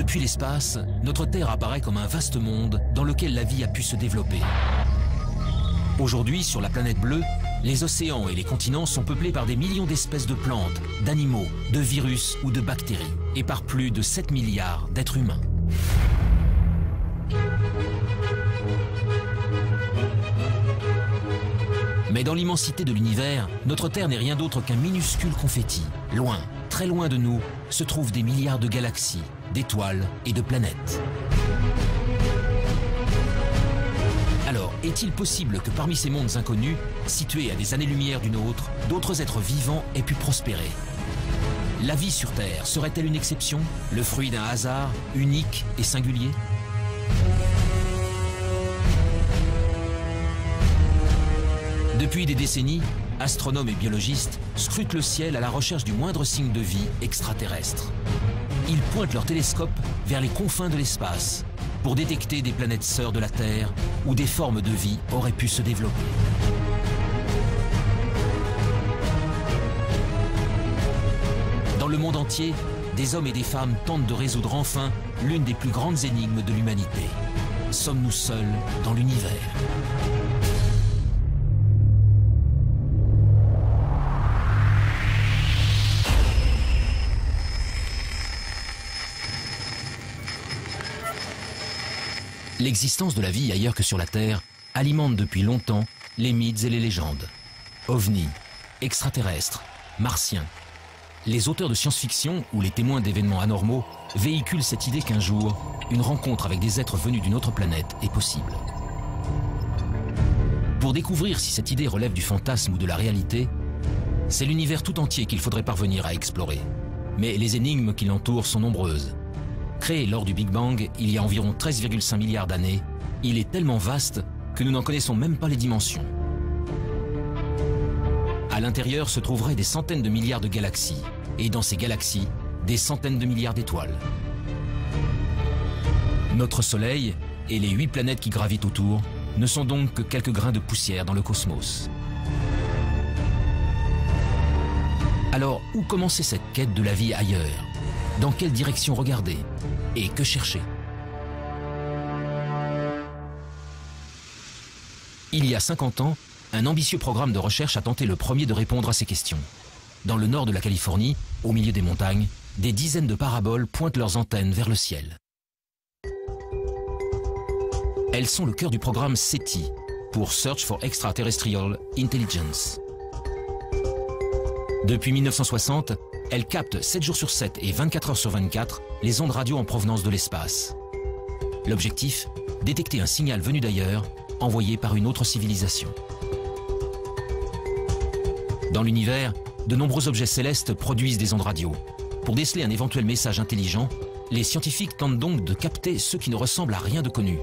Depuis l'espace, notre Terre apparaît comme un vaste monde dans lequel la vie a pu se développer. Aujourd'hui, sur la planète bleue, les océans et les continents sont peuplés par des millions d'espèces de plantes, d'animaux, de virus ou de bactéries, et par plus de 7 milliards d'êtres humains. Mais dans l'immensité de l'univers, notre Terre n'est rien d'autre qu'un minuscule confetti. Loin, très loin de nous, se trouvent des milliards de galaxies, d'étoiles et de planètes. Alors, est-il possible que parmi ces mondes inconnus, situés à des années-lumière du nôtre, d'autres êtres vivants aient pu prospérer? La vie sur Terre serait-elle une exception, le fruit d'un hasard unique et singulier? Depuis des décennies, astronomes et biologistes scrutent le ciel à la recherche du moindre signe de vie extraterrestre. Ils pointent leurs télescopes vers les confins de l'espace pour détecter des planètes sœurs de la Terre où des formes de vie auraient pu se développer. Dans le monde entier, des hommes et des femmes tentent de résoudre enfin l'une des plus grandes énigmes de l'humanité. Sommes-nous seuls dans l'univers ? L'existence de la vie ailleurs que sur la Terre alimente depuis longtemps les mythes et les légendes. OVNI, extraterrestres, martiens. Les auteurs de science-fiction ou les témoins d'événements anormaux véhiculent cette idée qu'un jour, une rencontre avec des êtres venus d'une autre planète est possible. Pour découvrir si cette idée relève du fantasme ou de la réalité, c'est l'univers tout entier qu'il faudrait parvenir à explorer. Mais les énigmes qui l'entourent sont nombreuses. Créé lors du Big Bang il y a environ 13,5 milliards d'années, il est tellement vaste que nous n'en connaissons même pas les dimensions. À l'intérieur se trouveraient des centaines de milliards de galaxies, et dans ces galaxies, des centaines de milliards d'étoiles. Notre Soleil et les 8 planètes qui gravitent autour ne sont donc que quelques grains de poussière dans le cosmos. Alors, où commencer cette quête de la vie ailleurs? Dans quelle direction regarder? Et que chercher? Il y a 50 ans, un ambitieux programme de recherche a tenté le premier de répondre à ces questions. Dans le nord de la Californie, au milieu des montagnes, des dizaines de paraboles pointent leurs antennes vers le ciel. Elles sont le cœur du programme SETI, pour Search for Extraterrestrial Intelligence. Depuis 1960, elles captent 7 jours sur 7 et 24 heures sur 24 les ondes radio en provenance de l'espace. L'objectif, détecter un signal venu d'ailleurs, envoyé par une autre civilisation. Dans l'univers, de nombreux objets célestes produisent des ondes radio. Pour déceler un éventuel message intelligent, les scientifiques tentent donc de capter ce qui ne ressemble à rien de connu.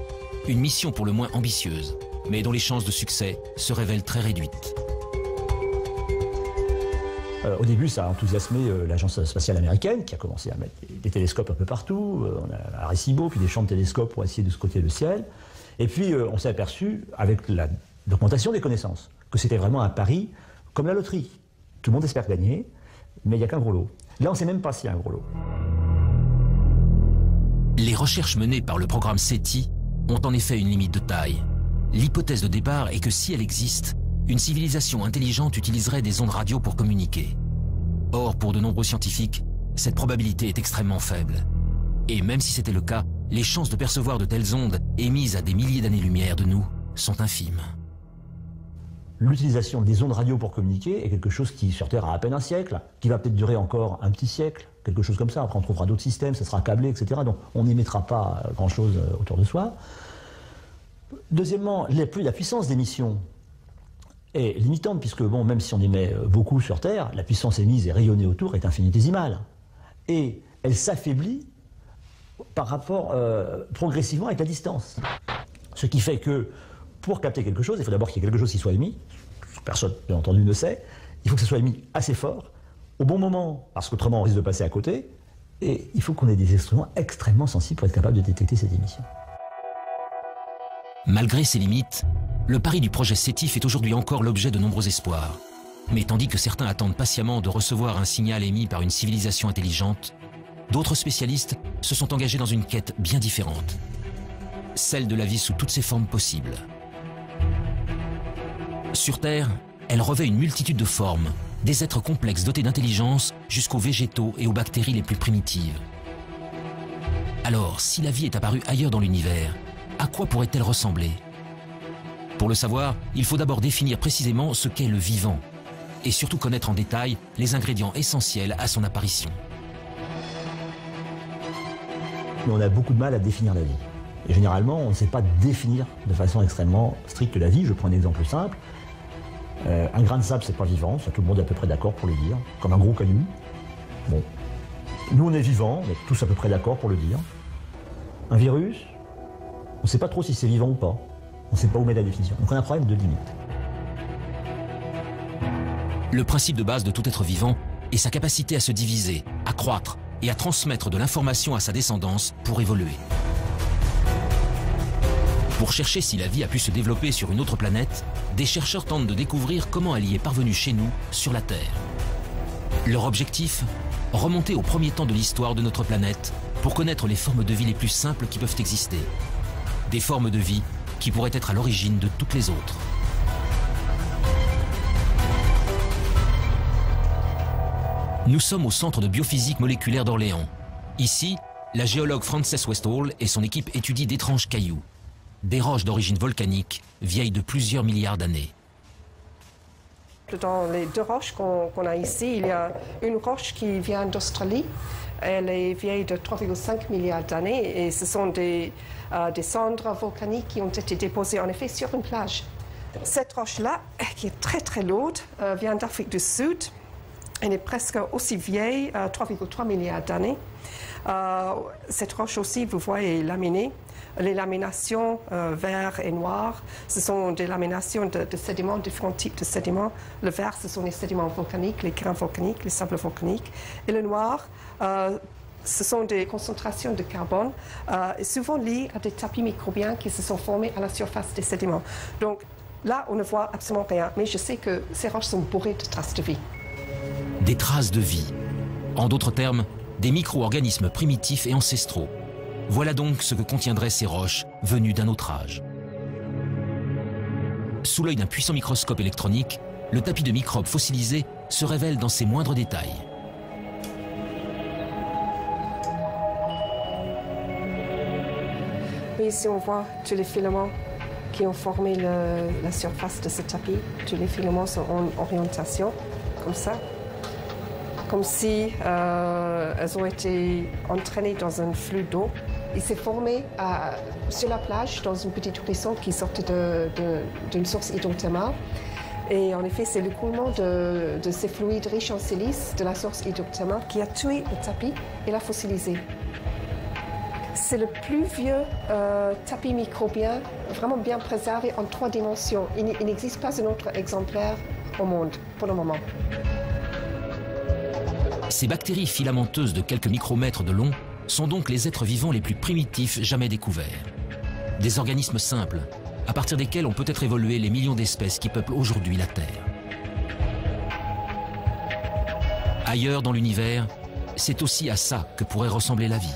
Une mission pour le moins ambitieuse, mais dont les chances de succès se révèlent très réduites. Au début, ça a enthousiasmé l'agence spatiale américaine qui a commencé à mettre des télescopes un peu partout. On a Arecibo, puis des champs de télescopes pour essayer de scruter le ciel. Et puis, on s'est aperçu, avec l'augmentation des connaissances, que c'était vraiment un pari comme la loterie. Tout le monde espère gagner, mais il n'y a qu'un gros lot. Là, on ne sait même pas s'il y a un gros lot. Les recherches menées par le programme SETI ont en effet une limite de taille. L'hypothèse de départ est que si elle existe, une civilisation intelligente utiliserait des ondes radio pour communiquer. Or, pour de nombreux scientifiques, cette probabilité est extrêmement faible. Et même si c'était le cas, les chances de percevoir de telles ondes émises à des milliers d'années-lumière de nous sont infimes. L'utilisation des ondes radio pour communiquer est quelque chose qui, sur Terre, a à peine un siècle, qui va peut-être durer encore un petit siècle, quelque chose comme ça. Après, on trouvera d'autres systèmes, ça sera câblé, etc. Donc, on n'émettra pas grand-chose autour de soi. Deuxièmement, la puissance d'émission est limitante, puisque bon, même si on émet beaucoup sur Terre, la puissance émise et rayonnée autour est infinitésimale. Et elle s'affaiblit par rapport progressivement avec la distance. Ce qui fait que pour capter quelque chose, il faut d'abord qu'il y ait quelque chose qui soit émis. Personne, bien entendu, ne sait. Il faut que ce soit émis assez fort, au bon moment, parce qu'autrement on risque de passer à côté. Et il faut qu'on ait des instruments extrêmement sensibles pour être capable de détecter cette émission. Malgré ces limites, le pari du projet SETI fait aujourd'hui encore l'objet de nombreux espoirs. Mais tandis que certains attendent patiemment de recevoir un signal émis par une civilisation intelligente, d'autres spécialistes se sont engagés dans une quête bien différente. Celle de la vie sous toutes ses formes possibles. Sur Terre, elle revêt une multitude de formes, des êtres complexes dotés d'intelligence jusqu'aux végétaux et aux bactéries les plus primitives. Alors, si la vie est apparue ailleurs dans l'univers, à quoi pourrait-elle ressembler? Pour le savoir, il faut d'abord définir précisément ce qu'est le vivant, et surtout connaître en détail les ingrédients essentiels à son apparition. Mais on a beaucoup de mal à définir la vie. Et généralement, on ne sait pas définir de façon extrêmement stricte la vie. Je prends un exemple simple. Un grain de sable, c'est pas vivant, ça tout le monde est à peu près d'accord pour le dire, comme un gros caillou. Bon. Nous, on est vivants, on est tous à peu près d'accord pour le dire. Un virus, on ne sait pas trop si c'est vivant ou pas. On ne sait pas où mettre la définition. Donc on a un problème de limite. Le principe de base de tout être vivant est sa capacité à se diviser, à croître et à transmettre de l'information à sa descendance pour évoluer. Pour chercher si la vie a pu se développer sur une autre planète, des chercheurs tentent de découvrir comment elle y est parvenue chez nous, sur la Terre. Leur objectif ? Remonter au premier temps de l'histoire de notre planète pour connaître les formes de vie les plus simples qui peuvent exister. Des formes de vie qui pourraient être à l'origine de toutes les autres. Nous sommes au Centre de biophysique moléculaire d'Orléans. Ici, la géologue Frances Westall et son équipe étudient d'étranges cailloux. Des roches d'origine volcanique, vieilles de plusieurs milliards d'années. Dans les deux roches qu'on a ici, il y a une roche qui vient d'Australie. Elle est vieille de 3,5 milliards d'années et ce sont des cendres volcaniques qui ont été déposées en effet sur une plage. Cette roche-là, qui est très très lourde, vient d'Afrique du Sud. Elle est presque aussi vieille, 3,3 milliards d'années. Cette roche aussi, vous voyez, est laminée. Les laminations vert et noir, ce sont des laminations de sédiments, différents types de sédiments. Le vert, ce sont les sédiments volcaniques, les grains volcaniques, les sables volcaniques. Et le noir, ce sont des concentrations de carbone, souvent liées à des tapis microbiens qui se sont formés à la surface des sédiments. Donc là, on ne voit absolument rien, mais je sais que ces roches sont bourrées de traces de vie. Des traces de vie. En d'autres termes, des micro-organismes primitifs et ancestraux. Voilà donc ce que contiendraient ces roches venues d'un autre âge. Sous l'œil d'un puissant microscope électronique, le tapis de microbes fossilisés se révèle dans ses moindres détails. Et ici, on voit tous les filaments qui ont formé la surface de ce tapis. Tous les filaments sont en orientation, comme ça. Comme si elles ont été entraînées dans un flux d'eau. Il s'est formé sur la plage, dans une petite ruisseau qui sortait d'une source hydrothermale. Et en effet, c'est l'écoulement de ces fluides riches en silice de la source hydrothermale qui a tué le tapis et l'a fossilisé. C'est le plus vieux tapis microbien vraiment bien préservé en 3 dimensions. Il n'existe pas un autre exemplaire au monde pour le moment. Ces bactéries filamenteuses de quelques micromètres de long sont donc les êtres vivants les plus primitifs jamais découverts. Des organismes simples, à partir desquels ont peut-être évolué les millions d'espèces qui peuplent aujourd'hui la Terre. Ailleurs dans l'univers, c'est aussi à ça que pourrait ressembler la vie.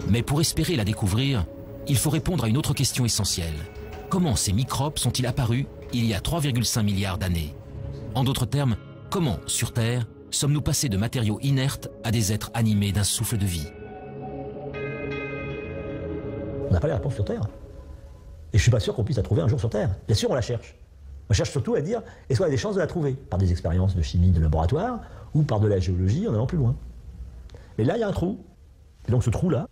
Mais pour espérer la découvrir, il faut répondre à une autre question essentielle. Comment ces microbes sont-ils apparus il y a 3,5 milliards d'années? En d'autres termes, comment, sur Terre, sommes-nous passés de matériaux inertes à des êtres animés d'un souffle de vie? On n'a pas les réponses sur Terre. Et je ne suis pas sûr qu'on puisse la trouver un jour sur Terre. Bien sûr, on la cherche. On cherche surtout à dire, est-ce qu'on a des chances de la trouver? Par des expériences de chimie de laboratoire ou par de la géologie en allant plus loin. Mais là, il y a un trou. Et donc ce trou-là,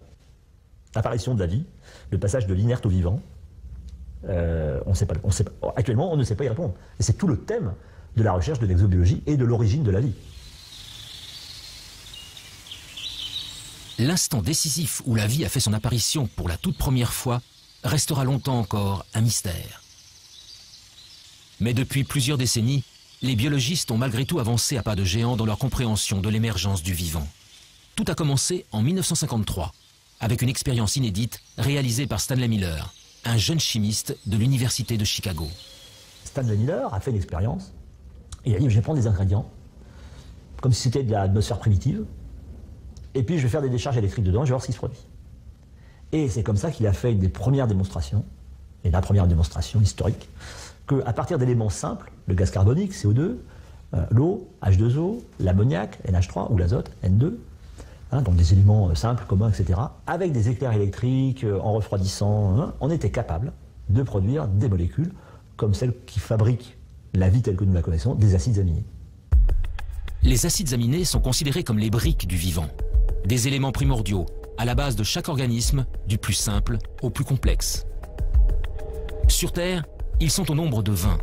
l'apparition de la vie, le passage de l'inerte au vivant, actuellement, on ne sait pas y répondre. Et c'est tout le thème de la recherche de l'exobiologie et de l'origine de la vie. L'instant décisif où la vie a fait son apparition pour la toute première fois restera longtemps encore un mystère. Mais depuis plusieurs décennies, les biologistes ont malgré tout avancé à pas de géant dans leur compréhension de l'émergence du vivant. Tout a commencé en 1953, avec une expérience inédite réalisée par Stanley Miller, un jeune chimiste de l'université de Chicago. Stanley Miller a fait une expérience et il a dit, je vais prendre des ingrédients comme si c'était de l'atmosphère primitive, et puis je vais faire des décharges électriques dedans, je vais voir ce qui se produit. Et c'est comme ça qu'il a fait une des premières démonstrations, et la première démonstration historique, qu'à partir d'éléments simples, le gaz carbonique, CO2, l'eau, H2O, l'ammoniac, NH3, ou l'azote, N2, donc des éléments simples, communs, etc., avec des éclairs électriques, en refroidissant, on était capable de produire des molécules comme celles qui fabriquent la vie telle que nous la connaissons, des acides aminés. Les acides aminés sont considérés comme les briques du vivant, des éléments primordiaux à la base de chaque organisme, du plus simple au plus complexe. Sur Terre, ils sont au nombre de 20.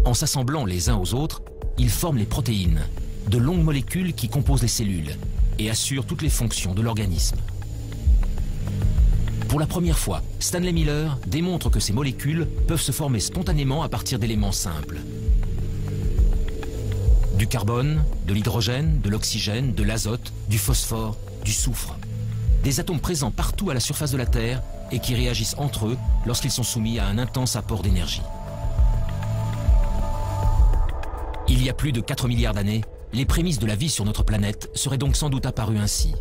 En s'assemblant les uns aux autres, ils forment les protéines, de longues molécules qui composent les cellules et assurent toutes les fonctions de l'organisme. Pour la première fois, Stanley Miller démontre que ces molécules peuvent se former spontanément à partir d'éléments simples. Du carbone, de l'hydrogène, de l'oxygène, de l'azote, du phosphore, du soufre. Des atomes présents partout à la surface de la Terre et qui réagissent entre eux lorsqu'ils sont soumis à un intense apport d'énergie. Il y a plus de 4 milliards d'années, les prémices de la vie sur notre planète seraient donc sans doute apparues ainsi.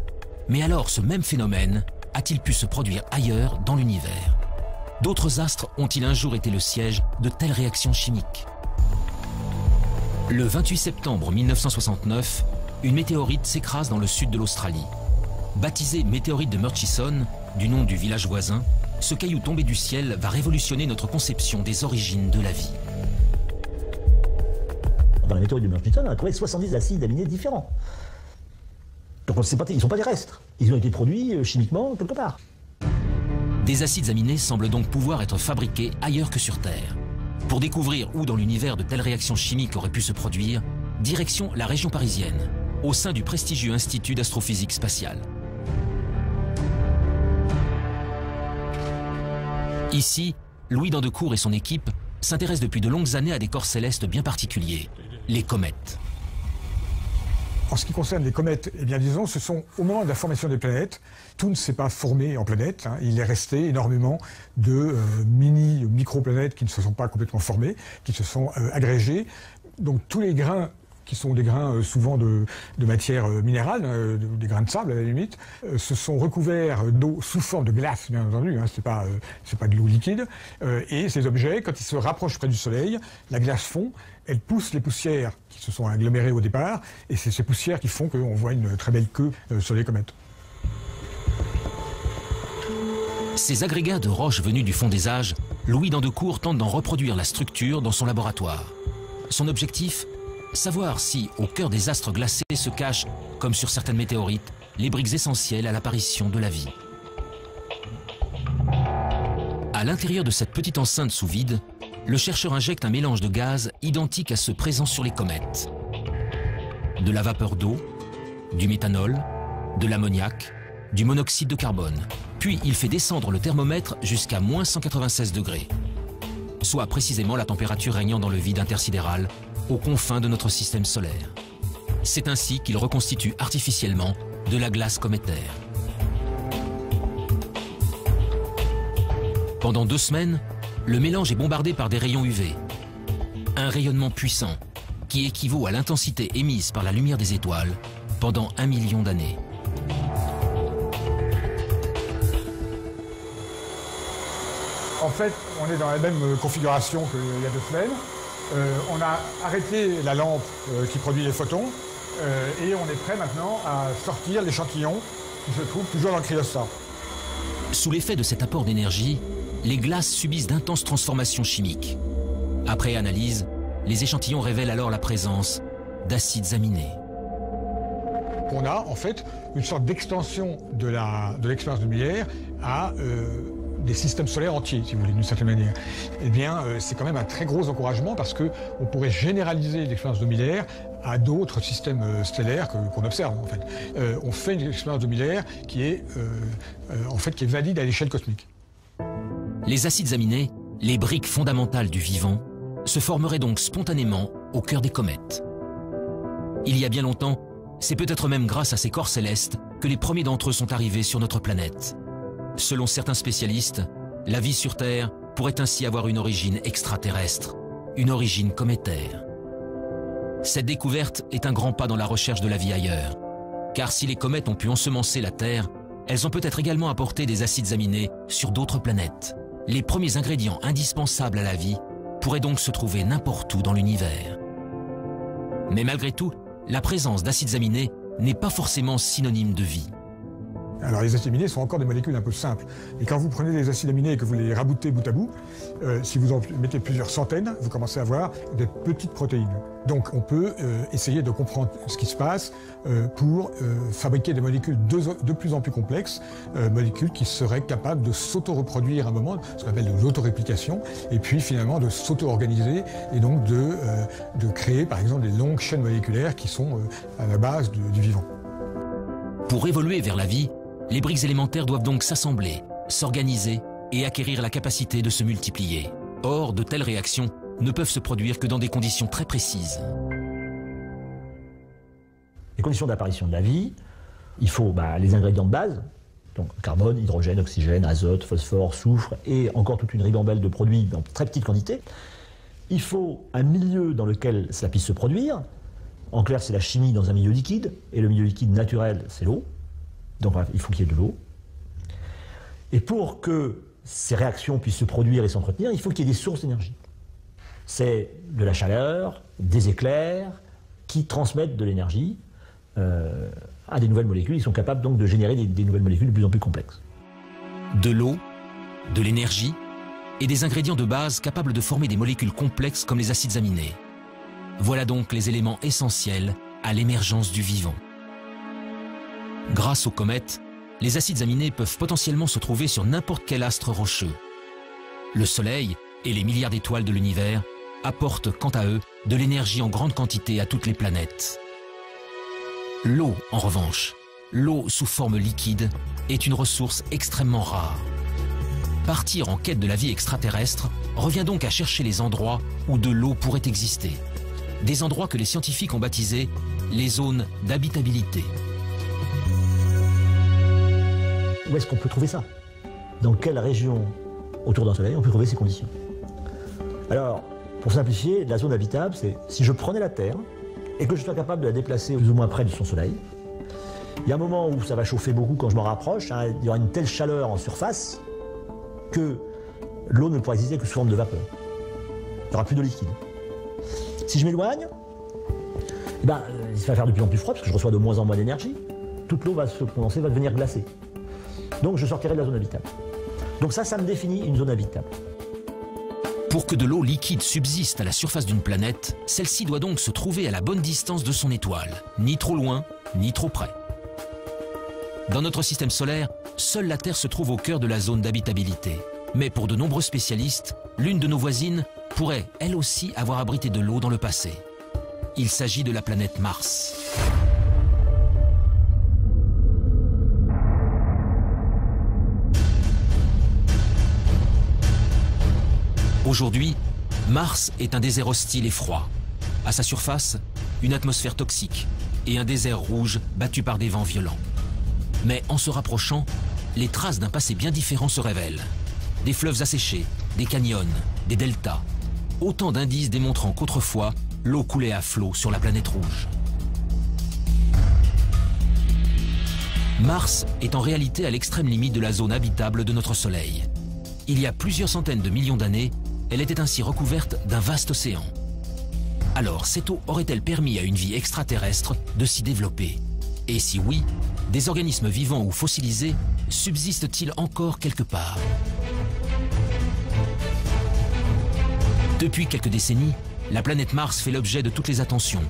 Mais alors, ce même phénomène a-t-il pu se produire ailleurs dans l'univers? D'autres astres ont-ils un jour été le siège de telles réactions chimiques? Le 28 septembre 1969, une météorite s'écrase dans le sud de l'Australie. Baptisé météorite de Murchison, du nom du village voisin, ce caillou tombé du ciel va révolutionner notre conception des origines de la vie. Dans la météorite de Murchison, on a trouvé 70 acides aminés différents. Donc on sait pas, ils ne sont pas terrestres. Ils ont été produits chimiquement quelque part. Des acides aminés semblent donc pouvoir être fabriqués ailleurs que sur Terre. Pour découvrir où dans l'univers de telles réactions chimiques auraient pu se produire, direction la région parisienne, au sein du prestigieux Institut d'astrophysique spatiale. Ici, Louis Dandecourt et son équipe s'intéressent depuis de longues années à des corps célestes bien particuliers, les comètes. En ce qui concerne les comètes, eh bien disons, ce sont au moment de la formation des planètes, tout ne s'est pas formé en planètes. Il est resté énormément de micro-planètes qui ne se sont pas complètement formées, qui se sont agrégées. Donc tous les grains qui sont des grains souvent de matière minérale, des grains de sable à la limite, se sont recouverts d'eau sous forme de glace, bien entendu, c'est pas de l'eau liquide. Et ces objets, quand ils se rapprochent près du Soleil, la glace fond, elle pousse les poussières qui se sont agglomérées au départ, et c'est ces poussières qui font qu'on voit une très belle queue sur les comètes. Ces agrégats de roches venus du fond des âges, Louis Dandecourt tente d'en reproduire la structure dans son laboratoire. Son objectif ? Savoir si, au cœur des astres glacés, se cachent, comme sur certaines météorites, les briques essentielles à l'apparition de la vie. À l'intérieur de cette petite enceinte sous vide, le chercheur injecte un mélange de gaz identique à ceux présents sur les comètes. De la vapeur d'eau, du méthanol, de l'ammoniac, du monoxyde de carbone. Puis il fait descendre le thermomètre jusqu'à moins 196 degrés, soit précisément la température régnant dans le vide intersidéral, aux confins de notre système solaire. C'est ainsi qu'il reconstitue artificiellement de la glace cométaire. Pendant 2 semaines, le mélange est bombardé par des rayons UV. Un rayonnement puissant qui équivaut à l'intensité émise par la lumière des étoiles pendant 1 million d'années. En fait, on est dans la même configuration qu'il y a 2 semaines. On a arrêté la lampe qui produit les photons et on est prêt maintenant à sortir l'échantillon qui se trouve toujours dans le cryostat. Sous l'effet de cet apport d'énergie, les glaces subissent d'intenses transformations chimiques. Après analyse, les échantillons révèlent alors la présence d'acides aminés. On a en fait une sorte d'extension de l'expérience de Miller à des systèmes solaires entiers, si vous voulez, d'une certaine manière. Eh bien, c'est quand même un très gros encouragement parce qu'on pourrait généraliser l'expérience de Miller à d'autres systèmes stellaires qu'on observe, en fait. On fait une expérience de Miller qui est valide à l'échelle cosmique. Les acides aminés, les briques fondamentales du vivant, se formeraient donc spontanément au cœur des comètes. Il y a bien longtemps, c'est peut-être même grâce à ces corps célestes que les premiers d'entre eux sont arrivés sur notre planète. Selon certains spécialistes, la vie sur Terre pourrait ainsi avoir une origine extraterrestre, une origine cométaire. Cette découverte est un grand pas dans la recherche de la vie ailleurs. Car si les comètes ont pu ensemencer la Terre, elles ont peut-être également apporté des acides aminés sur d'autres planètes. Les premiers ingrédients indispensables à la vie pourraient donc se trouver n'importe où dans l'univers. Mais malgré tout, la présence d'acides aminés n'est pas forcément synonyme de vie. Alors les acides aminés sont encore des molécules un peu simples. Et quand vous prenez des acides aminés et que vous les raboutez bout à bout, si vous en mettez plusieurs centaines, vous commencez à avoir des petites protéines. Donc on peut essayer de comprendre ce qui se passe pour fabriquer des molécules de plus en plus complexes, molécules qui seraient capables de s'auto-reproduire à un moment, ce qu'on appelle de l'autoréplication, et puis finalement de s'auto-organiser et donc de créer par exemple des longues chaînes moléculaires qui sont à la base du vivant. Pour évoluer vers la vie, les briques élémentaires doivent donc s'assembler, s'organiser et acquérir la capacité de se multiplier. Or, de telles réactions ne peuvent se produire que dans des conditions très précises. Les conditions d'apparition de la vie, il faut les ingrédients de base, donc carbone, hydrogène, oxygène, azote, phosphore, soufre, et encore toute une ribambelle de produits en très petite quantité. Il faut un milieu dans lequel cela puisse se produire. En clair, c'est la chimie dans un milieu liquide, et le milieu liquide naturel, c'est l'eau. Donc il faut qu'il y ait de l'eau. Et pour que ces réactions puissent se produire et s'entretenir, il faut qu'il y ait des sources d'énergie. C'est de la chaleur, des éclairs, qui transmettent de l'énergie à des nouvelles molécules. Ils sont capables donc de générer des nouvelles molécules de plus en plus complexes. De l'eau, de l'énergie et des ingrédients de base capables de former des molécules complexes comme les acides aminés. Voilà donc les éléments essentiels à l'émergence du vivant. Grâce aux comètes, les acides aminés peuvent potentiellement se trouver sur n'importe quel astre rocheux. Le Soleil et les milliards d'étoiles de l'univers apportent quant à eux de l'énergie en grande quantité à toutes les planètes. L'eau, en revanche, l'eau sous forme liquide, est une ressource extrêmement rare. Partir en quête de la vie extraterrestre revient donc à chercher les endroits où de l'eau pourrait exister. Des endroits que les scientifiques ont baptisés les zones d'habitabilité. Où est-ce qu'on peut trouver ça? Dans quelle région autour d'un soleil on peut trouver ces conditions? Alors, pour simplifier, la zone habitable, c'est si je prenais la Terre et que je sois capable de la déplacer plus ou moins près de son soleil, il y a un moment où ça va chauffer beaucoup quand je m'en rapproche, il y aura une telle chaleur en surface que l'eau ne pourra exister que sous forme de vapeur. Il n'y aura plus de liquide. Si je m'éloigne, il va faire de plus en plus froid parce que je reçois de moins en moins d'énergie. Toute l'eau va se condenser, va devenir glacée. Donc je sortirai de la zone habitable. Donc ça me définit une zone habitable. Pour que de l'eau liquide subsiste à la surface d'une planète, celle-ci doit donc se trouver à la bonne distance de son étoile, ni trop loin, ni trop près. Dans notre système solaire, seule la Terre se trouve au cœur de la zone d'habitabilité. Mais pour de nombreux spécialistes, l'une de nos voisines pourrait, elle aussi, avoir abrité de l'eau dans le passé. Il s'agit de la planète Mars. Aujourd'hui, Mars est un désert hostile et froid. À sa surface, une atmosphère toxique et un désert rouge battu par des vents violents. Mais en se rapprochant, les traces d'un passé bien différent se révèlent. Des fleuves asséchés, des canyons, des deltas. Autant d'indices démontrant qu'autrefois, l'eau coulait à flot sur la planète rouge. Mars est en réalité à l'extrême limite de la zone habitable de notre Soleil. Il y a plusieurs centaines de millions d'années, elle était ainsi recouverte d'un vaste océan. Alors, cette eau aurait-elle permis à une vie extraterrestre de s'y développer? Et si oui, des organismes vivants ou fossilisés subsistent-ils encore quelque part? Depuis quelques décennies, la planète Mars fait l'objet de toutes les attentions.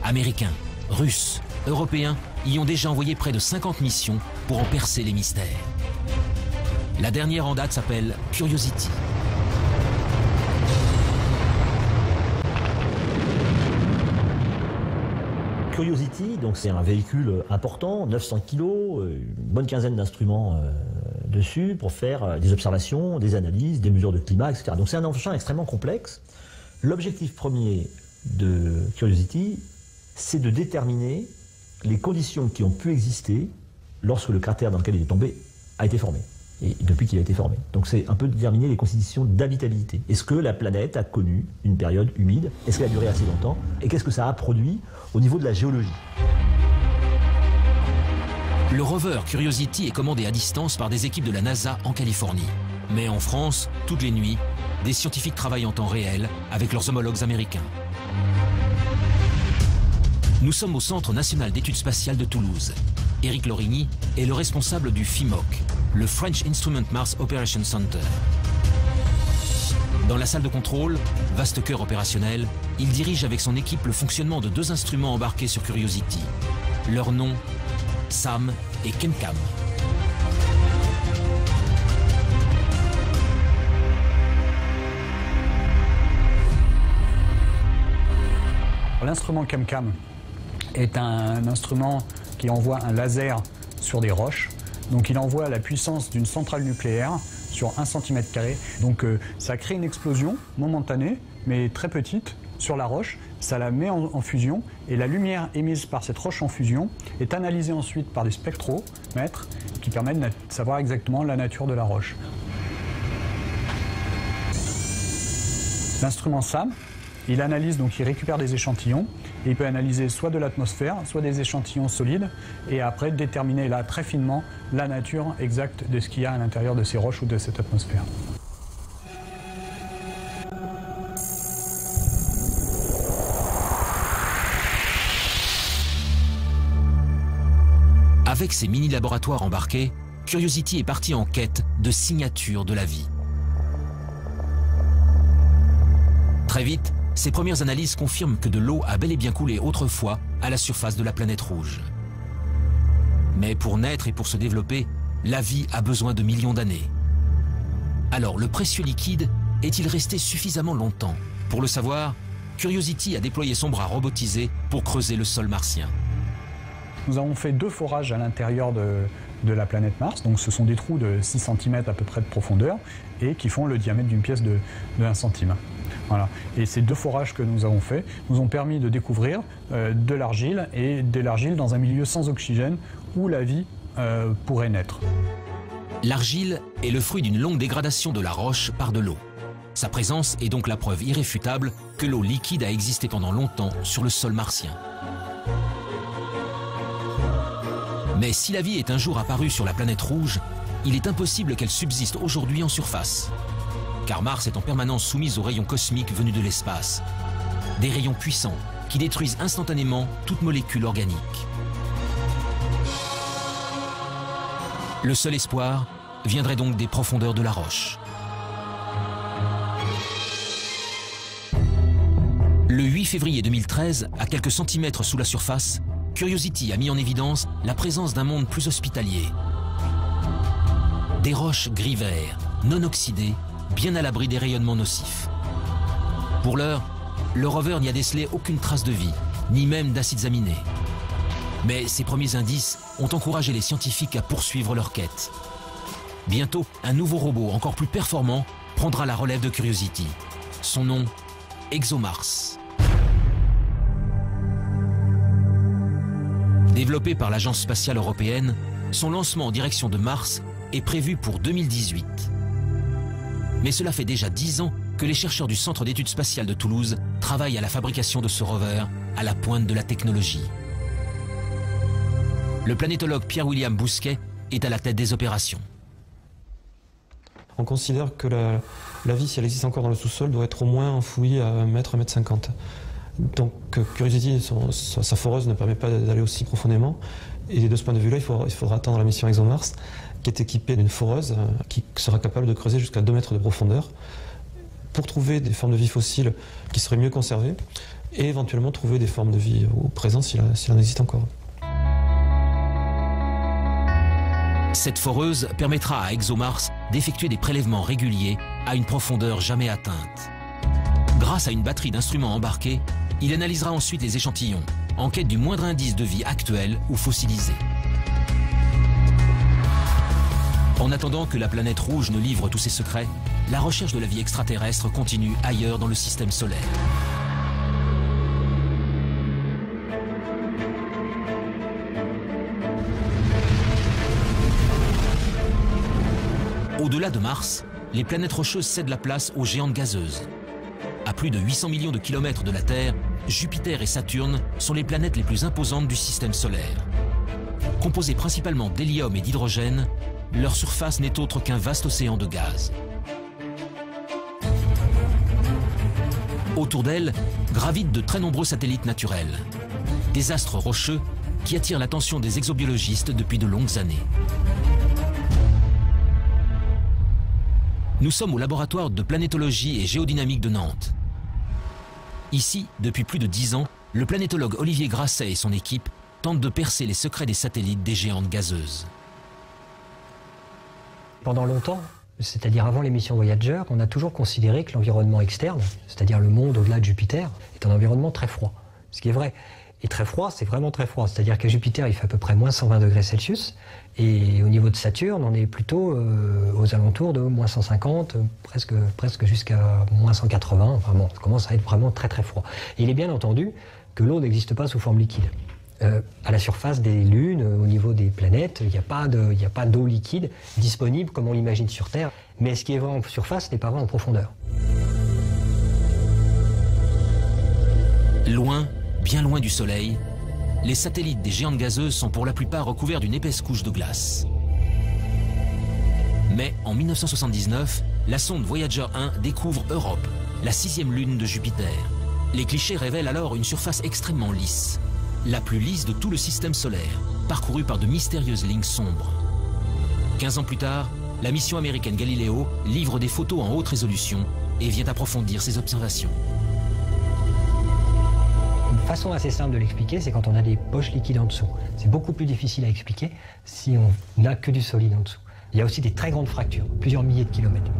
Américains, Russes, Européens y ont déjà envoyé près de 50 missions pour en percer les mystères. La dernière en date s'appelle Curiosity. Curiosity, donc c'est un véhicule important, 900 kg, une bonne quinzaine d'instruments dessus pour faire des observations, des analyses, des mesures de climat, etc. Donc c'est un engin extrêmement complexe. L'objectif premier de Curiosity, c'est de déterminer les conditions qui ont pu exister lorsque le cratère dans lequel il est tombé a été formé. et depuis qu'il a été formé. Donc c'est un peu déterminer les conditions d'habitabilité. Est-ce que la planète a connu une période humide? Est-ce qu'elle a duré assez longtemps? Et qu'est-ce que ça a produit au niveau de la géologie? Le rover Curiosity est commandé à distance par des équipes de la NASA en Californie. Mais en France, toutes les nuits, des scientifiques travaillent en temps réel avec leurs homologues américains. Nous sommes au Centre national d'études spatiales de Toulouse. Éric Lorigny est le responsable du FIMOC, le French Instrument Mars Operations Center. Dans la salle de contrôle, vaste cœur opérationnel, il dirige avec son équipe le fonctionnement de 2 instruments embarqués sur Curiosity. Leurs noms, SAM et ChemCam. L'instrument ChemCam est un instrument qui envoie un laser sur des roches. Donc il envoie la puissance d'une centrale nucléaire sur 1 cm². Donc ça crée une explosion momentanée, mais très petite, sur la roche. Ça la met en fusion et la lumière émise par cette roche en fusion est analysée ensuite par des spectromètres qui permettent de savoir exactement la nature de la roche. L'instrument SAM, il analyse, donc il récupère des échantillons et il peut analyser soit de l'atmosphère, soit des échantillons solides et après déterminer là très finement la nature exacte de ce qu'il y a à l'intérieur de ces roches ou de cette atmosphère. Avec ses mini-laboratoires embarqués, Curiosity est parti en quête de signatures de la vie. Très vite, ses premières analyses confirment que de l'eau a bel et bien coulé autrefois à la surface de la planète rouge. Mais pour naître et pour se développer, la vie a besoin de millions d'années. Alors, le précieux liquide est-il resté suffisamment longtemps? Pour le savoir, Curiosity a déployé son bras robotisé pour creuser le sol martien. Nous avons fait 2 forages à l'intérieur de la planète Mars. Donc ce sont des trous de 6 cm à peu près de profondeur et qui font le diamètre d'une pièce de 1 centime. Voilà. Et ces 2 forages que nous avons faits nous ont permis de découvrir de l'argile et de l'argile dans un milieu sans oxygène où la vie pourrait naître. L'argile est le fruit d'une longue dégradation de la roche par de l'eau. Sa présence est donc la preuve irréfutable que l'eau liquide a existé pendant longtemps sur le sol martien. Mais si la vie est un jour apparue sur la planète rouge, il est impossible qu'elle subsiste aujourd'hui en surface. Car Mars est en permanence soumise aux rayons cosmiques venus de l'espace. Des rayons puissants qui détruisent instantanément toute molécule organique. Le seul espoir viendrait donc des profondeurs de la roche. Le 8 février 2013, à quelques centimètres sous la surface, Curiosity a mis en évidence la présence d'un monde plus hospitalier. Des roches gris-vert, non oxydées, bien à l'abri des rayonnements nocifs. Pour l'heure, le rover n'y a décelé aucune trace de vie, ni même d'acides aminés. Mais ces premiers indices ont encouragé les scientifiques à poursuivre leur quête. Bientôt, un nouveau robot encore plus performant prendra la relève de Curiosity. Son nom, ExoMars. Développé par l'Agence spatiale européenne, son lancement en direction de Mars est prévu pour 2018. Mais cela fait déjà 10 ans que les chercheurs du Centre d'études spatiales de Toulouse travaillent à la fabrication de ce rover à la pointe de la technologie. Le planétologue Pierre-William Bousquet est à la tête des opérations. On considère que la vie, si elle existe encore dans le sous-sol, doit être au moins enfouie à 1 mètre, 1,50 m. Donc Curiosity, sa foreuse ne permet pas d'aller aussi profondément. Et de ce point de vue-là, il faudra attendre la mission ExoMars, qui est équipée d'une foreuse qui sera capable de creuser jusqu'à 2 mètres de profondeur pour trouver des formes de vie fossiles qui seraient mieux conservées et éventuellement trouver des formes de vie au présent s'il en existe encore. Cette foreuse permettra à ExoMars d'effectuer des prélèvements réguliers à une profondeur jamais atteinte. Grâce à une batterie d'instruments embarqués, il analysera ensuite les échantillons, en quête du moindre indice de vie actuelle ou fossilisée. En attendant que la planète rouge ne livre tous ses secrets, la recherche de la vie extraterrestre continue ailleurs dans le système solaire. Au-delà de Mars, les planètes rocheuses cèdent la place aux géantes gazeuses. À plus de 800 millions de kilomètres de la Terre, Jupiter et Saturne sont les planètes les plus imposantes du système solaire. Composées principalement d'hélium et d'hydrogène, leur surface n'est autre qu'un vaste océan de gaz. Autour d'elles gravitent de très nombreux satellites naturels, des astres rocheux qui attirent l'attention des exobiologistes depuis de longues années. Nous sommes au laboratoire de planétologie et géodynamique de Nantes. Ici, depuis plus de 10 ans, le planétologue Olivier Grasset et son équipe tentent de percer les secrets des satellites des géantes gazeuses. Pendant longtemps, c'est-à-dire avant les missions Voyager, on a toujours considéré que l'environnement externe, c'est-à-dire le monde au-delà de Jupiter, est un environnement très froid. Ce qui est vrai. Et très froid, c'est vraiment très froid. C'est-à-dire qu'à Jupiter, il fait à peu près moins 120 degrés Celsius. Et au niveau de Saturne, on est plutôt aux alentours de moins 150, presque jusqu'à moins 180. Enfin bon, ça commence à être vraiment très très froid. Et il est bien entendu que l'eau n'existe pas sous forme liquide. À la surface des lunes, au niveau des planètes, il n'y a pas d'eau liquide disponible comme on l'imagine sur Terre. Mais ce qui est vrai en surface n'est pas vrai en profondeur. Loin, bien loin du Soleil, les satellites des géantes gazeuses sont pour la plupart recouverts d'une épaisse couche de glace. Mais en 1979, la sonde Voyager 1 découvre Europe, la 6e lune de Jupiter. Les clichés révèlent alors une surface extrêmement lisse, la plus lisse de tout le système solaire, parcourue par de mystérieuses lignes sombres. 15 ans plus tard, la mission américaine Galileo livre des photos en haute résolution et vient approfondir ses observations. Une façon assez simple de l'expliquer, c'est quand on a des poches liquides en dessous. C'est beaucoup plus difficile à expliquer si on n'a que du solide en dessous. Il y a aussi des très grandes fractures, plusieurs milliers de kilomètres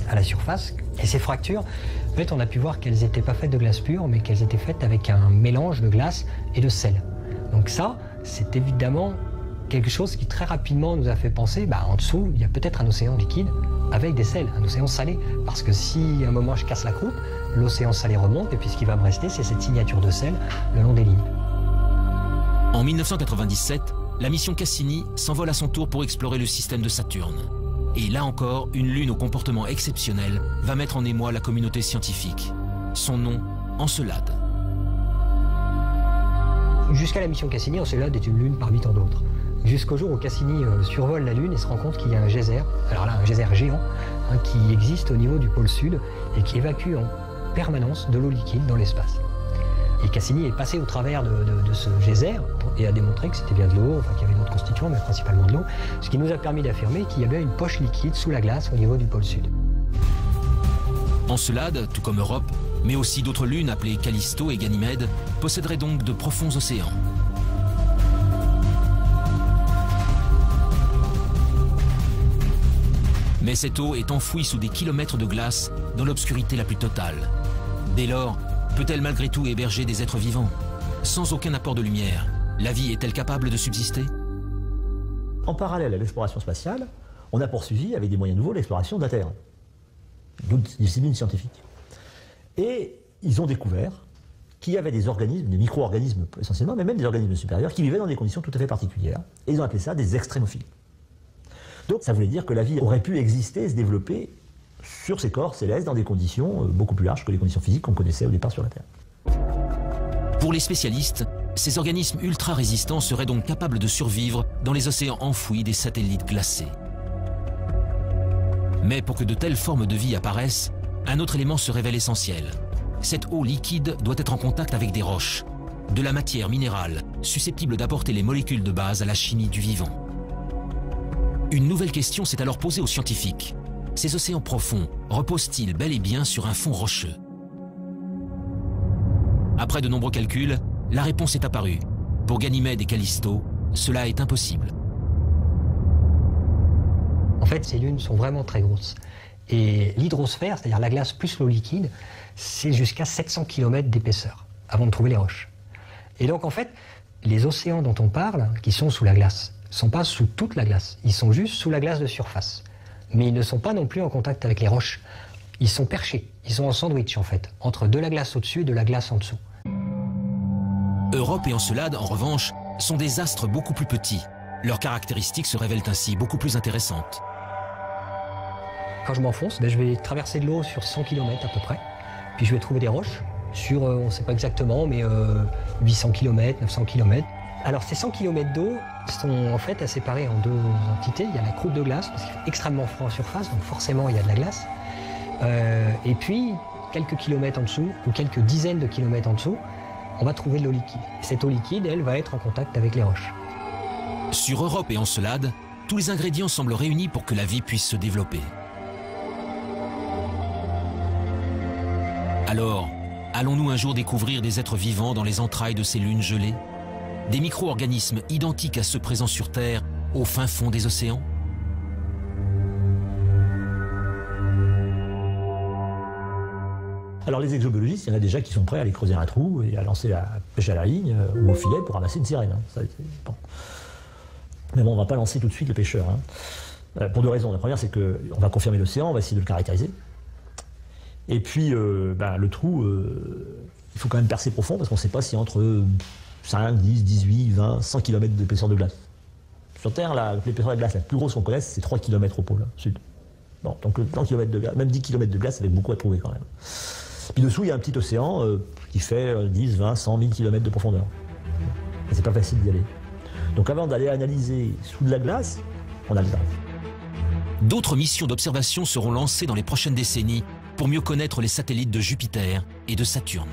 à la surface. Et ces fractures, en fait, on a pu voir qu'elles n'étaient pas faites de glace pure, mais qu'elles étaient faites avec un mélange de glace et de sel. Donc ça, c'est évidemment quelque chose qui très rapidement nous a fait penser, en dessous, il y a peut-être un océan liquide avec des sels, un océan salé. Parce que si à un moment je casse la croûte, l'océan salé remonte, et puis ce qui va me rester, c'est cette signature de sel le long des lignes. En 1997, la mission Cassini s'envole à son tour pour explorer le système de Saturne. Et là encore, une lune au comportement exceptionnel va mettre en émoi la communauté scientifique. Son nom, Encelade. Jusqu'à la mission Cassini, Encelade est une lune parmi tant d'autres. Jusqu'au jour où Cassini survole la Lune et se rend compte qu'il y a un geyser, alors là un geyser géant, qui existe au niveau du pôle sud et qui évacue en permanence de l'eau liquide dans l'espace. Et Cassini est passé au travers de ce geyser et a démontré que c'était bien de l'eau, qu'il y avait d'autres constituants, mais principalement de l'eau, ce qui nous a permis d'affirmer qu'il y avait une poche liquide sous la glace au niveau du pôle sud. Encelade, tout comme Europe, mais aussi d'autres lunes appelées Callisto et Ganymède, posséderaient donc de profonds océans. Mais cette eau est enfouie sous des kilomètres de glace dans l'obscurité la plus totale. Dès lors, peut-elle malgré tout héberger des êtres vivants? Sans aucun apport de lumière, la vie est-elle capable de subsister? En parallèle à l'exploration spatiale, on a poursuivi avec des moyens nouveaux l'exploration de la Terre, d'autres disciplines scientifiques. Et ils ont découvert qu'il y avait des organismes, des micro-organismes essentiellement, mais même des organismes supérieurs, qui vivaient dans des conditions tout à fait particulières. Et ils ont appelé ça des extrémophiles. Donc ça voulait dire que la vie aurait pu exister et se développer sur ces corps célestes dans des conditions beaucoup plus larges que les conditions physiques qu'on connaissait au départ sur la Terre. Pour les spécialistes, ces organismes ultra-résistants seraient donc capables de survivre dans les océans enfouis des satellites glacés. Mais pour que de telles formes de vie apparaissent, un autre élément se révèle essentiel. Cette eau liquide doit être en contact avec des roches, de la matière minérale, susceptible d'apporter les molécules de base à la chimie du vivant. Une nouvelle question s'est alors posée aux scientifiques. Ces océans profonds reposent-ils bel et bien sur un fond rocheux? Après de nombreux calculs, la réponse est apparue. Pour Ganymède et Callisto, cela est impossible. En fait, ces lunes sont vraiment très grosses. Et l'hydrosphère, c'est-à-dire la glace plus l'eau liquide, c'est jusqu'à 700 km d'épaisseur avant de trouver les roches. Et donc, en fait, les océans dont on parle, qui sont sous la glace, ne sont pas sous toute la glace. Ils sont juste sous la glace de surface. Mais ils ne sont pas non plus en contact avec les roches. Ils sont perchés. Ils sont en sandwich, en fait, entre de la glace au-dessus et de la glace en dessous. Europe et Encelade, en revanche, sont des astres beaucoup plus petits. Leurs caractéristiques se révèlent ainsi beaucoup plus intéressantes. Quand je m'enfonce, je vais traverser de l'eau sur 100 km à peu près. Puis je vais trouver des roches sur, on ne sait pas exactement, mais 800 km, 900 km. Alors ces 100 km d'eau sont en fait séparés en deux entités. Il y a la croûte de glace, parce qu'il fait extrêmement froid en surface, donc forcément il y a de la glace. Et puis, quelques kilomètres en dessous, ou quelques dizaines de kilomètres en dessous, on va trouver de l'eau liquide. Et cette eau liquide, elle, va être en contact avec les roches. Sur Europe et Encelade, tous les ingrédients semblent réunis pour que la vie puisse se développer. Alors, allons-nous un jour découvrir des êtres vivants dans les entrailles de ces lunes gelées? Des micro-organismes identiques à ceux présents sur Terre, au fin fond des océans? Alors les exobiologistes, il y en a déjà qui sont prêts à aller creuser un trou et à lancer la pêche à la ligne ou au filet pour ramasser une sirène. Hein. Ça, bon. Mais bon, on ne va pas lancer tout de suite le pêcheur. Hein. Pour deux raisons. La première, c'est qu'on va confirmer l'océan, on va essayer de le caractériser. Et puis, le trou, il faut quand même percer profond parce qu'on ne sait pas si entre 5, 10, 18, 20, 100 km d'épaisseur de glace. Sur Terre, l'épaisseur de glace la plus grosse qu'on connaisse, c'est 3 km au pôle sud. Bon, donc 100 km de glace, même 10 km de glace, ça fait beaucoup à trouver quand même. Puis dessous, il y a un petit océan qui fait 10, 20, 100, 1000 km de profondeur. Et c'est pas facile d'y aller. Donc avant d'aller analyser sous de la glace, on a le temps. D'autres missions d'observation seront lancées dans les prochaines décennies pour mieux connaître les satellites de Jupiter et de Saturne.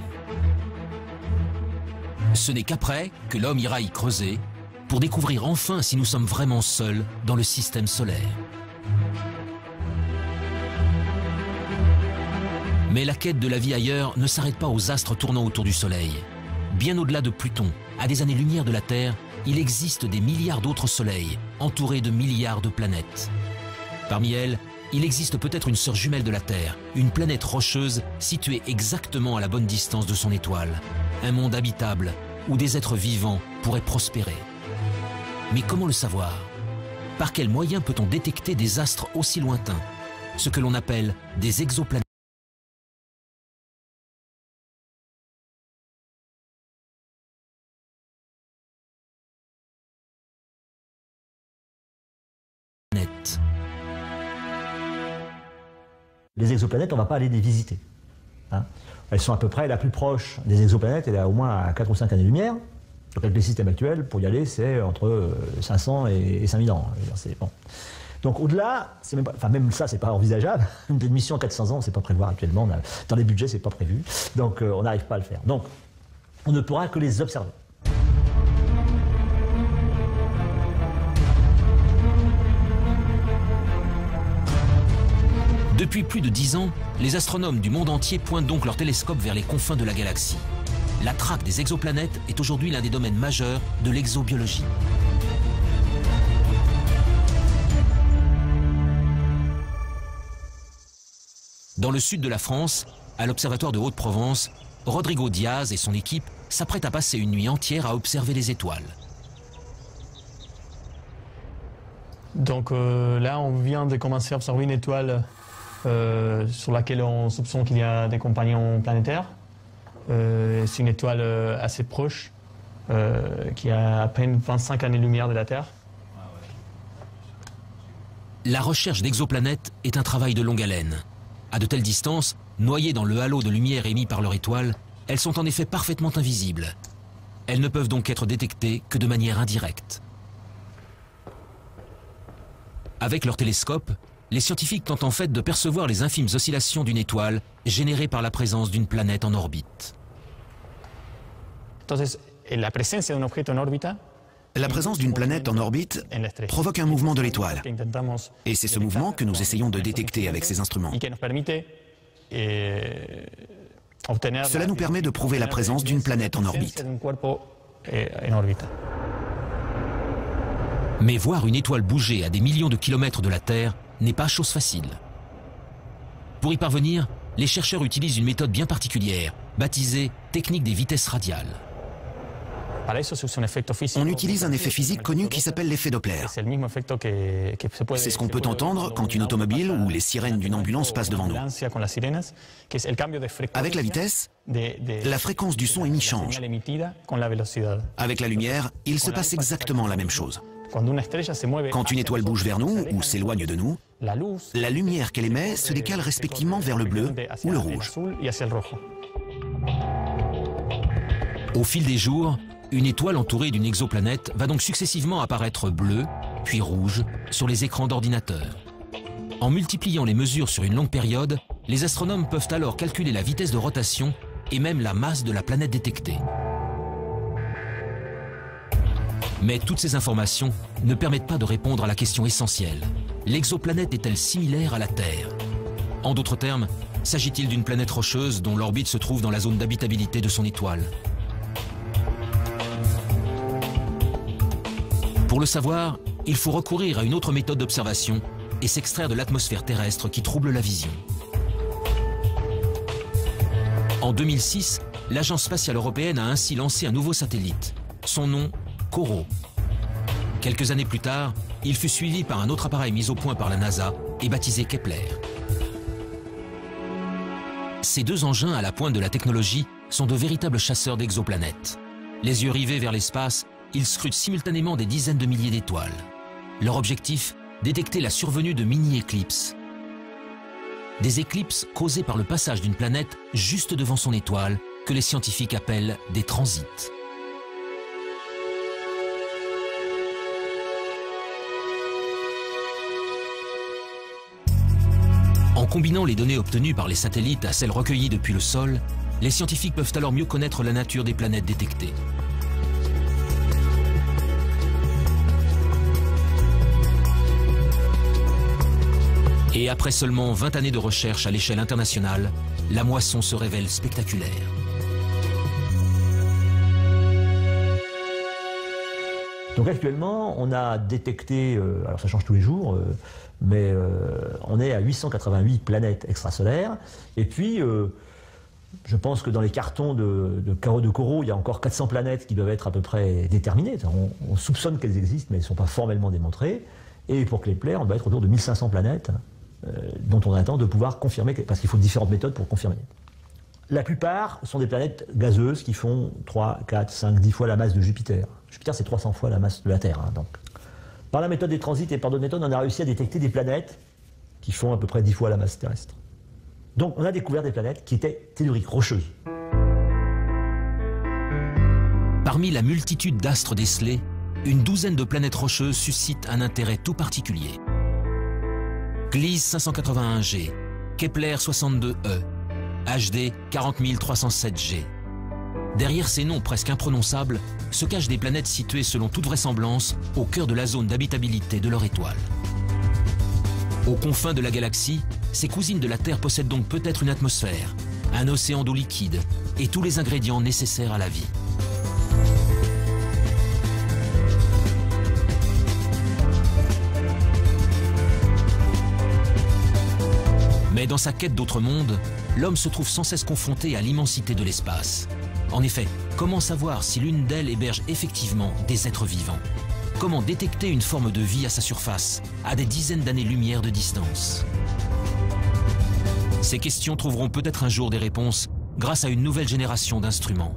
Ce n'est qu'après que l'homme ira y creuser pour découvrir enfin si nous sommes vraiment seuls dans le système solaire. Mais la quête de la vie ailleurs ne s'arrête pas aux astres tournant autour du Soleil. Bien au-delà de Pluton, à des années-lumière de la Terre, il existe des milliards d'autres soleils, entourés de milliards de planètes. Parmi elles, il existe peut-être une sœur jumelle de la Terre, une planète rocheuse située exactement à la bonne distance de son étoile. Un monde habitable où des êtres vivants pourraient prospérer. Mais comment le savoir? Par quels moyens peut-on détecter des astres aussi lointains? Ce que l'on appelle des exoplanètes. Les exoplanètes, on ne va pas aller les visiter. Hein. Elles sont à peu près la plus proche des exoplanètes, elle est au moins à 4 ou 5 années-lumière. Donc avec les systèmes actuels, pour y aller, c'est entre 500 et 5000 ans. Bon. Donc au-delà, même ça, c'est pas envisageable. Une mission en 400 ans, c'est pas prévoir actuellement. Dans les budgets, c'est pas prévu. Donc on n'arrive pas à le faire. Donc on ne pourra que les observer. Depuis plus de 10 ans, les astronomes du monde entier pointent donc leurs télescopes vers les confins de la galaxie. La traque des exoplanètes est aujourd'hui l'un des domaines majeurs de l'exobiologie. Dans le sud de la France, à l'Observatoire de Haute-Provence, Rodrigo Diaz et son équipe s'apprêtent à passer une nuit entière à observer les étoiles. Donc là, on vient de commencer à observer une étoile sur laquelle on soupçonne qu'il y a des compagnons planétaires. C'est une étoile assez proche, qui a à peine 25 années-lumière de la Terre. La recherche d'exoplanètes est un travail de longue haleine. À de telles distances, noyées dans le halo de lumière émis par leur étoile, elles sont en effet parfaitement invisibles. Elles ne peuvent donc être détectées que de manière indirecte. Avec leur télescope, les scientifiques tentent en fait de percevoir les infimes oscillations d'une étoile générées par la présence d'une planète en orbite. La présence d'une planète en orbite provoque un mouvement de l'étoile. Et c'est ce mouvement que nous essayons de détecter avec ces instruments. Cela nous permet de prouver la présence d'une planète en orbite. Mais voir une étoile bouger à des millions de kilomètres de la Terre n'est pas chose facile. Pour y parvenir, les chercheurs utilisent une méthode bien particulière, baptisée technique des vitesses radiales. On utilise un effet physique connu qui s'appelle l'effet Doppler. C'est ce qu'on peut entendre quand une automobile ou les sirènes d'une ambulance passent devant nous. Avec la vitesse, la fréquence du son émis change. Avec la lumière, il se passe exactement la même chose. Quand une étoile bouge vers nous ou s'éloigne de nous, La lumière qu'elle émet se décale respectivement vers le bleu ou le rouge. Au fil des jours, une étoile entourée d'une exoplanète va donc successivement apparaître bleue, puis rouge, sur les écrans d'ordinateur. En multipliant les mesures sur une longue période, les astronomes peuvent alors calculer la vitesse de rotation et même la masse de la planète détectée. Mais toutes ces informations ne permettent pas de répondre à la question essentielle. L'exoplanète est-elle similaire à la Terre? En d'autres termes, s'agit-il d'une planète rocheuse dont l'orbite se trouve dans la zone d'habitabilité de son étoile? Pour le savoir, il faut recourir à une autre méthode d'observation et s'extraire de l'atmosphère terrestre qui trouble la vision. En 2006, l'Agence spatiale européenne a ainsi lancé un nouveau satellite. Son nom, COROT. Quelques années plus tard, il fut suivi par un autre appareil mis au point par la NASA et baptisé Kepler. Ces deux engins à la pointe de la technologie sont de véritables chasseurs d'exoplanètes. Les yeux rivés vers l'espace, ils scrutent simultanément des dizaines de milliers d'étoiles. Leur objectif, détecter la survenue de mini-éclipses. Des éclipses causées par le passage d'une planète juste devant son étoile, que les scientifiques appellent des transits. En combinant les données obtenues par les satellites à celles recueillies depuis le sol, les scientifiques peuvent alors mieux connaître la nature des planètes détectées. Et après seulement 20 années de recherche à l'échelle internationale, la moisson se révèle spectaculaire. Donc actuellement, on a détecté, alors ça change tous les jours, mais on est à 888 planètes extrasolaires. Et puis, je pense que dans les cartons de COROT, il y a encore 400 planètes qui doivent être à peu près déterminées. On soupçonne qu'elles existent, mais elles ne sont pas formellement démontrées. Et pour Kepler, on doit être autour de 1500 planètes dont on attend de pouvoir confirmer, parce qu'il faut différentes méthodes pour confirmer. La plupart sont des planètes gazeuses qui font 3, 4, 5, 10 fois la masse de Jupiter. Jupiter, c'est 300 fois la masse de la Terre. Donc. Par la méthode des transits et par d'autres méthodes, on a réussi à détecter des planètes qui font à peu près 10 fois la masse terrestre. Donc on a découvert des planètes qui étaient telluriques, rocheuses. Parmi la multitude d'astres décelés, une douzaine de planètes rocheuses suscitent un intérêt tout particulier. Gliese 581G, Kepler 62e, HD 40307G. Derrière ces noms presque imprononçables se cachent des planètes situées selon toute vraisemblance au cœur de la zone d'habitabilité de leur étoile. Aux confins de la galaxie, ces cousines de la Terre possèdent donc peut-être une atmosphère, un océan d'eau liquide et tous les ingrédients nécessaires à la vie. Mais dans sa quête d'autre monde, l'homme se trouve sans cesse confronté à l'immensité de l'espace. En effet, comment savoir si l'une d'elles héberge effectivement des êtres vivants? Comment détecter une forme de vie à sa surface, à des dizaines d'années-lumière de distance? Ces questions trouveront peut-être un jour des réponses grâce à une nouvelle génération d'instruments.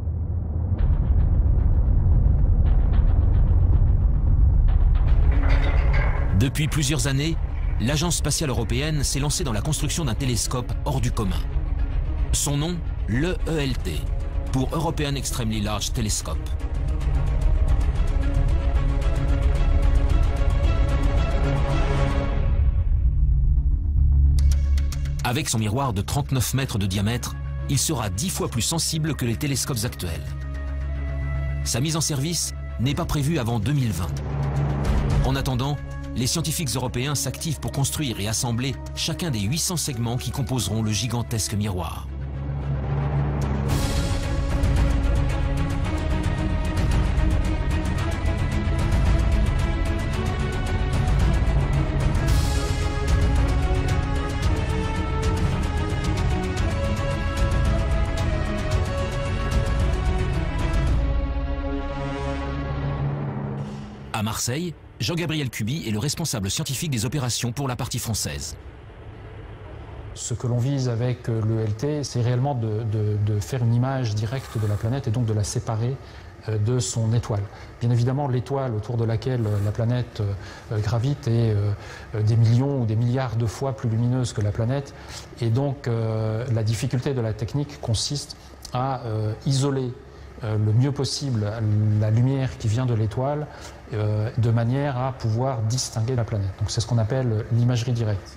Depuis plusieurs années, l'Agence spatiale européenne s'est lancée dans la construction d'un télescope hors du commun. Son nom, l'EELT, pour European Extremely Large Telescope. Avec son miroir de 39 mètres de diamètre, il sera 10 fois plus sensible que les télescopes actuels. Sa mise en service n'est pas prévue avant 2020. En attendant, les scientifiques européens s'activent pour construire et assembler chacun des 800 segments qui composeront le gigantesque miroir. À Marseille, Jean-Gabriel Cuby est le responsable scientifique des opérations pour la partie française. Ce que l'on vise avec l'ELT, c'est réellement de faire une image directe de la planète et donc de la séparer de son étoile. Bien évidemment, l'étoile autour de laquelle la planète gravite est des millions ou des milliards de fois plus lumineuse que la planète. Et donc, la difficulté de la technique consiste à isoler le mieux possible la lumière qui vient de l'étoile de manière à pouvoir distinguer la planète. Donc c'est ce qu'on appelle l'imagerie directe.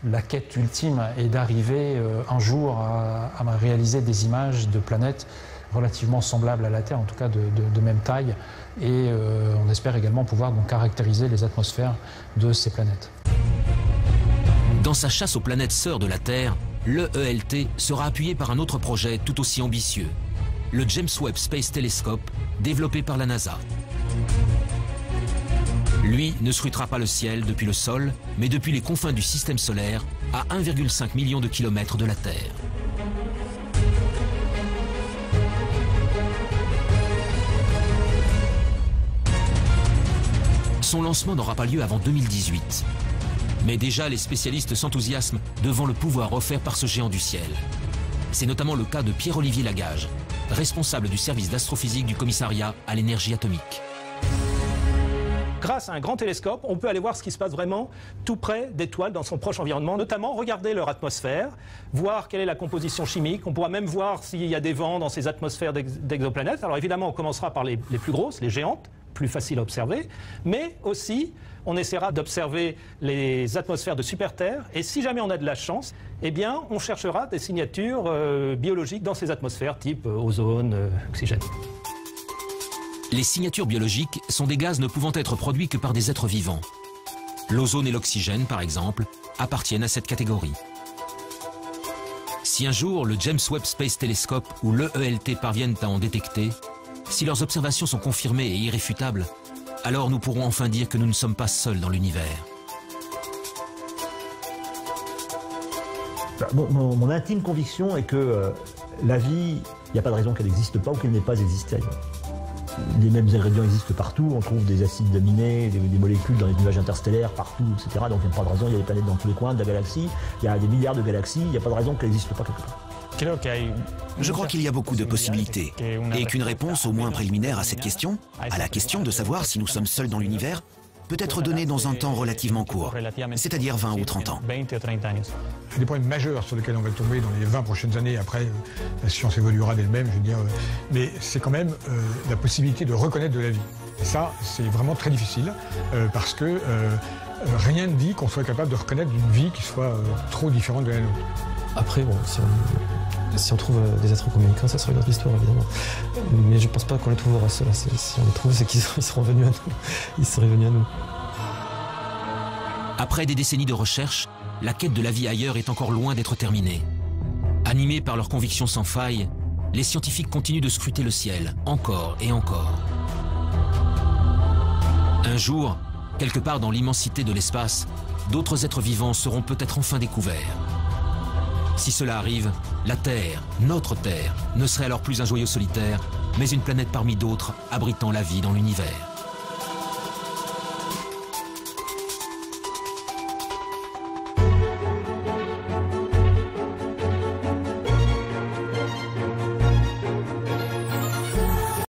La quête ultime est d'arriver un jour à réaliser des images de planètes relativement semblables à la Terre, en tout cas de même taille, et on espère également pouvoir donc caractériser les atmosphères de ces planètes. Dans sa chasse aux planètes sœurs de la Terre, le ELT sera appuyé par un autre projet tout aussi ambitieux, le James Webb Space Telescope, développé par la NASA. Lui ne scrutera pas le ciel depuis le sol, mais depuis les confins du système solaire, à 1,5 million de kilomètres de la Terre. Son lancement n'aura pas lieu avant 2018. Mais déjà, les spécialistes s'enthousiasment devant le pouvoir offert par ce géant du ciel. C'est notamment le cas de Pierre-Olivier Lagage, responsable du service d'astrophysique du commissariat à l'énergie atomique. Grâce à un grand télescope, on peut aller voir ce qui se passe vraiment tout près d'étoiles dans son proche environnement, notamment regarder leur atmosphère, voir quelle est la composition chimique. On pourra même voir s'il y a des vents dans ces atmosphères d'exoplanètes. Alors évidemment, on commencera par les plus grosses, les géantes, plus faciles à observer, mais aussi on essaiera d'observer les atmosphères de super-Terre, et si jamais on a de la chance, eh bien, on cherchera des signatures biologiques dans ces atmosphères, type ozone, oxygène. Les signatures biologiques sont des gaz ne pouvant être produits que par des êtres vivants. L'ozone et l'oxygène, par exemple, appartiennent à cette catégorie. Si un jour le James Webb Space Telescope ou le ELT parviennent à en détecter, si leurs observations sont confirmées et irréfutables, alors nous pourrons enfin dire que nous ne sommes pas seuls dans l'univers. Mon intime conviction est que la vie, il n'y a pas de raison qu'elle n'existe pas ou qu'elle n'ait pas existé ailleurs. Les mêmes ingrédients existent partout, on trouve des acides aminés, des molécules dans les nuages interstellaires partout, etc. Donc il n'y a pas de raison, il y a des planètes dans tous les coins de la galaxie, il y a des milliards de galaxies, il n'y a pas de raison qu'elles n'existent pas quelque part. Je crois qu'il y a beaucoup de possibilités et qu'une réponse au moins préliminaire à cette question, à la question de savoir si nous sommes seuls dans l'univers, peut être donnée dans un temps relativement court, c'est-à-dire 20 ou 30 ans. Il y a des problèmes majeurs sur lesquels on va tomber dans les 20 prochaines années. Après, la science évoluera d'elle-même, je veux dire. Mais c'est quand même la possibilité de reconnaître de la vie. Et ça, c'est vraiment très difficile parce que rien ne dit qu'on soit capable de reconnaître une vie qui soit trop différente de la nôtre. Après, bon, si on trouve des êtres communicants, ça sera une autre histoire, évidemment. Mais je ne pense pas qu'on les trouvera ceux-là. Si on les trouve, c'est qu'ils seront venus à nous. Ils seraient venus à nous. Après des décennies de recherche, la quête de la vie ailleurs est encore loin d'être terminée. Animés par leurs convictions sans faille, les scientifiques continuent de scruter le ciel, encore et encore. Un jour, quelque part dans l'immensité de l'espace, d'autres êtres vivants seront peut-être enfin découverts. Si cela arrive, la Terre, notre Terre, ne serait alors plus un joyau solitaire, mais une planète parmi d'autres abritant la vie dans l'univers.